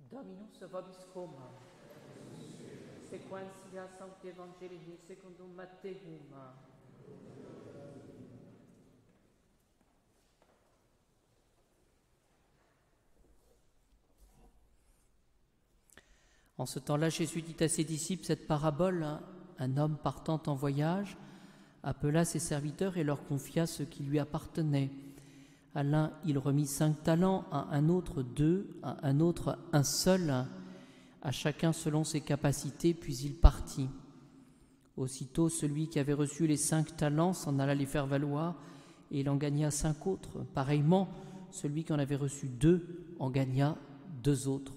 Dominus vobiscum, sequentia Sancti Evangelii secundum Matteum. En ce temps-là, Jésus dit à ses disciples cette parabole. Un homme partant en voyage appela ses serviteurs et leur confia ce qui lui appartenait. À l'un, il remit 5 talents, à un autre 2, à un autre 1 seul, à chacun selon ses capacités, puis il partit. Aussitôt, celui qui avait reçu les 5 talents s'en alla les faire valoir, et il en gagna 5 autres. Pareillement, celui qui en avait reçu 2 en gagna 2 autres.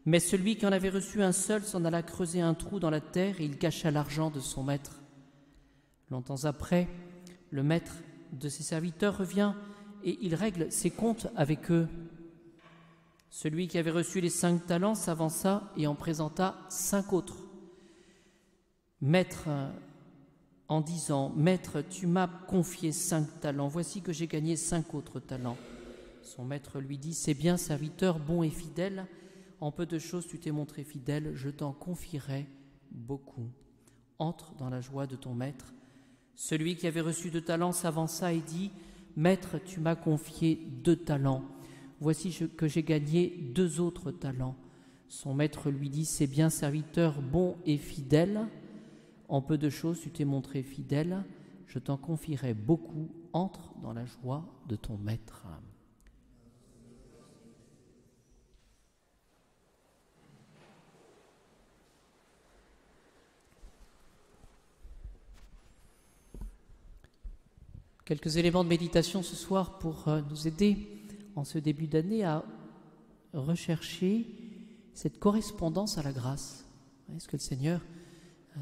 Mais celui qui en avait reçu 1 seul s'en alla creuser un trou dans la terre, et il cacha l'argent de son maître. Longtemps après, le maître de ses serviteurs revient, et il règle ses comptes avec eux. Celui qui avait reçu les 5 talents s'avança et en présenta 5 autres. Maître, en disant, « Maître, tu m'as confié 5 talents, voici que j'ai gagné 5 autres talents. » Son maître lui dit, « C'est bien, serviteur bon et fidèle, en peu de choses tu t'es montré fidèle, je t'en confierai beaucoup. Entre dans la joie de ton maître. » Celui qui avait reçu 2 talents s'avança et dit, « Maître, tu m'as confié 2 talents. Voici que j'ai gagné 2 autres talents. » Son maître lui dit, « C'est bien, serviteur bon et fidèle. En peu de choses, tu t'es montré fidèle. Je t'en confierai beaucoup. Entre dans la joie de ton maître. » Quelques éléments de méditation ce soir pour nous aider en ce début d'année à rechercher cette correspondance à la grâce. Ce que le Seigneur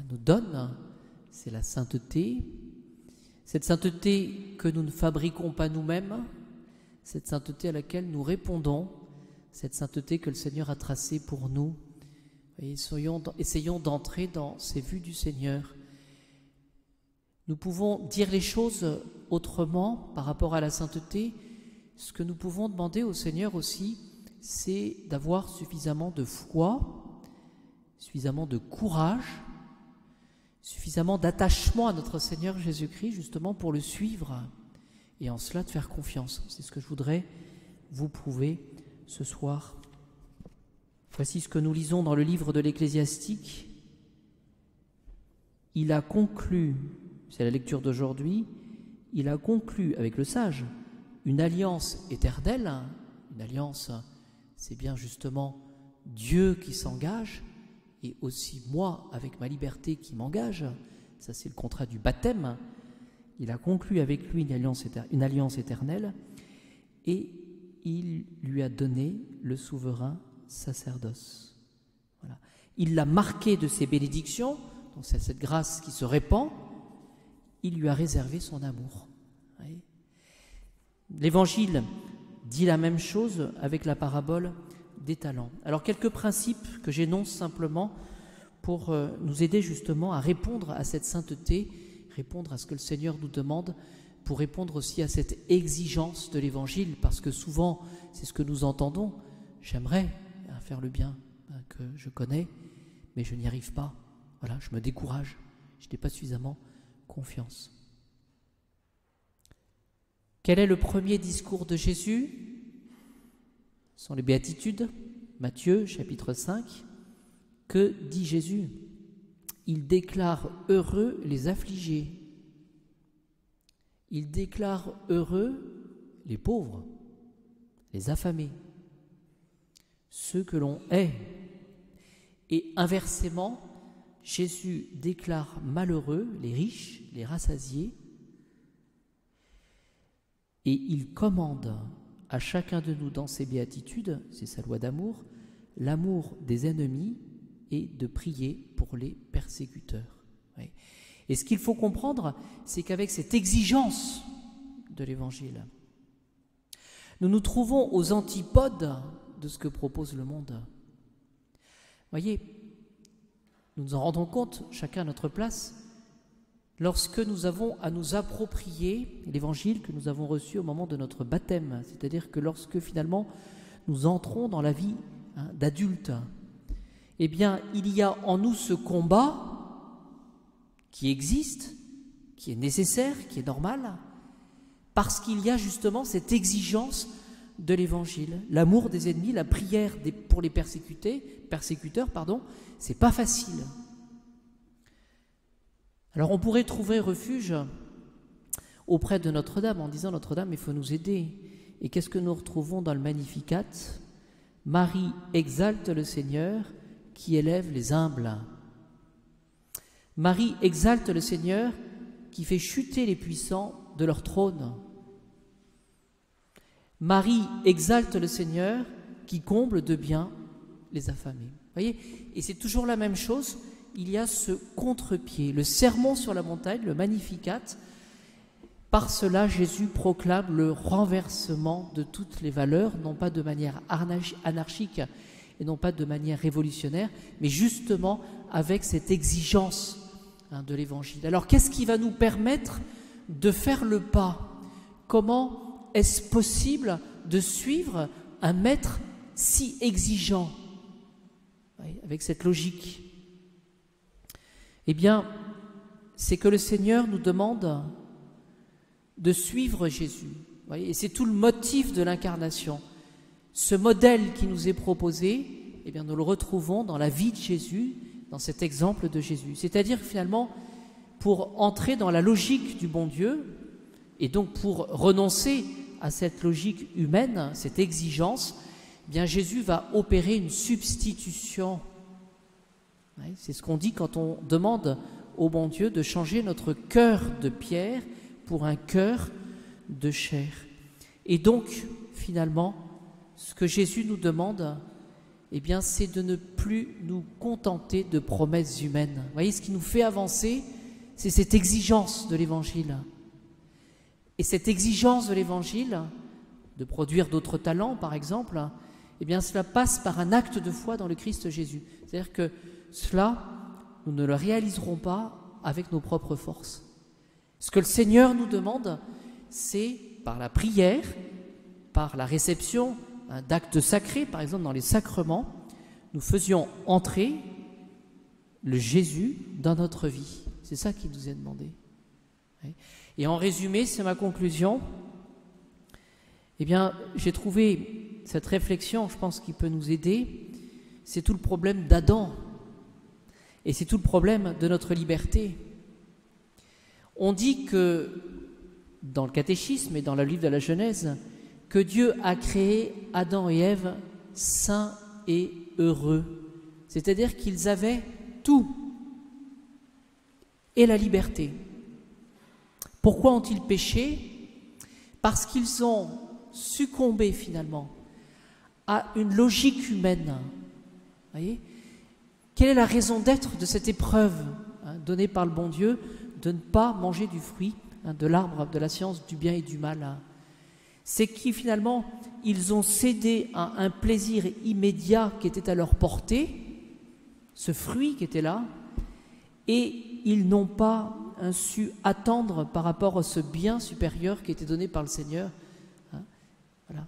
nous donne, c'est la sainteté. Cette sainteté que nous ne fabriquons pas nous-mêmes, cette sainteté à laquelle nous répondons, cette sainteté que le Seigneur a tracée pour nous. Essayons d'entrer dans ces vues du Seigneur. Nous pouvons dire les choses autrement par rapport à la sainteté. Ce que nous pouvons demander au Seigneur aussi, c'est d'avoir suffisamment de foi, suffisamment de courage, suffisamment d'attachement à notre Seigneur Jésus-Christ, justement pour le suivre, et en cela de faire confiance. C'est ce que je voudrais vous prouver ce soir. Voici ce que nous lisons dans le livre de l'Ecclésiastique. Il a conclu, c'est la lecture d'aujourd'hui, il a conclu avec le sage une alliance éternelle. Une alliance, c'est bien justement Dieu qui s'engage, et aussi moi avec ma liberté qui m'engage. Ça, c'est le contrat du baptême. Il a conclu avec lui une alliance éternelle, et il lui a donné le souverain sacerdoce. Voilà. Il l'a marqué de ses bénédictions, donc c'est cette grâce qui se répand. Il lui a réservé son amour. Oui. L'Évangile dit la même chose avec la parabole des talents. Alors, quelques principes que j'énonce simplement pour nous aider justement à répondre à cette sainteté, répondre à ce que le Seigneur nous demande, pour répondre aussi à cette exigence de l'Évangile, parce que souvent, c'est ce que nous entendons, j'aimerais faire le bien que je connais, mais je n'y arrive pas. Voilà, je me décourage, je n'ai pas suffisamment confiance. Quel est le premier discours de Jésus? Ce sont les béatitudes, Matthieu chapitre 5. Que dit Jésus? Il déclare heureux les affligés. Il déclare heureux les pauvres, les affamés, ceux que l'on hait. Et inversement, Jésus déclare malheureux les riches, les rassasiés, et il commande à chacun de nous dans ses béatitudes, c'est sa loi d'amour, l'amour des ennemis et de prier pour les persécuteurs. Oui. Et ce qu'il faut comprendre, c'est qu'avec cette exigence de l'Évangile, nous nous trouvons aux antipodes de ce que propose le monde. Voyez, nous nous en rendons compte, chacun à notre place, lorsque nous avons à nous approprier l'Évangile que nous avons reçu au moment de notre baptême. C'est-à-dire que lorsque finalement nous entrons dans la vie d'adultes, eh bien, il y a en nous ce combat qui existe, qui est nécessaire, qui est normal, parce qu'il y a justement cette exigence de l'Évangile. L'amour des ennemis, la prière pour les persécuteurs, c'est pas facile. Alors on pourrait trouver refuge auprès de Notre-Dame en disant « Notre-Dame, il faut nous aider ». Et qu'est-ce que nous retrouvons dans le Magnificat ? Marie exalte le Seigneur qui élève les humbles. Marie exalte le Seigneur qui fait chuter les puissants de leur trône. Marie exalte le Seigneur qui comble de bien les affamés. Vous voyez ? Et c'est toujours la même chose, il y a ce contre-pied. Le sermon sur la montagne, le Magnificat, par cela Jésus proclame le renversement de toutes les valeurs, non pas de manière anarchique et non pas de manière révolutionnaire, mais justement avec cette exigence de l'Évangile. Alors qu'est-ce qui va nous permettre de faire le pas ? Comment est-ce possible de suivre un maître si exigeant ? Oui, avec cette logique. Eh bien, c'est que le Seigneur nous demande de suivre Jésus. Vous voyez, et c'est tout le motif de l'incarnation. Ce modèle qui nous est proposé, eh bien, nous le retrouvons dans la vie de Jésus, dans cet exemple de Jésus. C'est-à-dire finalement, pour entrer dans la logique du bon Dieu, et donc pour renoncer à cette logique humaine, cette exigence, eh bien Jésus va opérer une substitution. C'est ce qu'on dit quand on demande au bon Dieu de changer notre cœur de pierre pour un cœur de chair. Et donc, finalement, ce que Jésus nous demande, eh bien, c'est de ne plus nous contenter de promesses humaines. Vous voyez, ce qui nous fait avancer, c'est cette exigence de l'Évangile. Et cette exigence de l'Évangile, de produire d'autres talents, par exemple, eh bien, cela passe par un acte de foi dans le Christ Jésus. C'est-à-dire que cela, nous ne le réaliserons pas avec nos propres forces. Ce que le Seigneur nous demande, c'est par la prière, par la réception d'actes sacrés, par exemple dans les sacrements, nous faisions entrer le Jésus dans notre vie. C'est ça qui nous est demandé. Et en résumé, c'est ma conclusion. Eh bien, j'ai trouvé cette réflexion, je pense, qui peut nous aider. C'est tout le problème d'Adam. Et c'est tout le problème de notre liberté. On dit que, dans le catéchisme et dans le livre de la Genèse, que Dieu a créé Adam et Ève saints et heureux. C'est-à-dire qu'ils avaient tout et la liberté. Pourquoi ont-ils péché ? Parce qu'ils ont succombé finalement à une logique humaine. Voyez ? Quelle est la raison d'être de cette épreuve donnée par le bon Dieu de ne pas manger du fruit de l'arbre de la science du bien et du mal? C'est qu'ils finalement, ils ont cédé à un plaisir immédiat qui était à leur portée, ce fruit qui était là, et ils n'ont pas su attendre par rapport à ce bien supérieur qui était donné par le Seigneur. Voilà.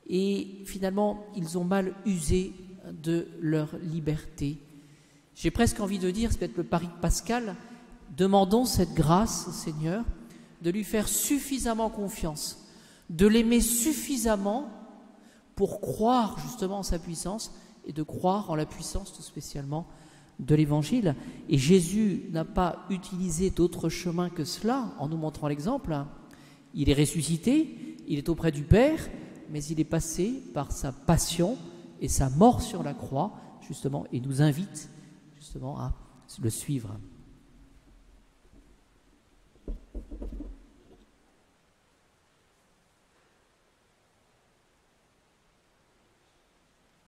Et finalement, ils ont mal usé de leur liberté. J'ai presque envie de dire, c'est peut-être le pari de Pascal, demandons cette grâce au Seigneur de lui faire suffisamment confiance, de l'aimer suffisamment pour croire justement en sa puissance et de croire en la puissance tout spécialement de l'Évangile. Et Jésus n'a pas utilisé d'autre chemin que cela en nous montrant l'exemple. Il est ressuscité, il est auprès du Père, mais il est passé par sa passion et sa mort sur la croix, justement, et nous invite justement à le suivre.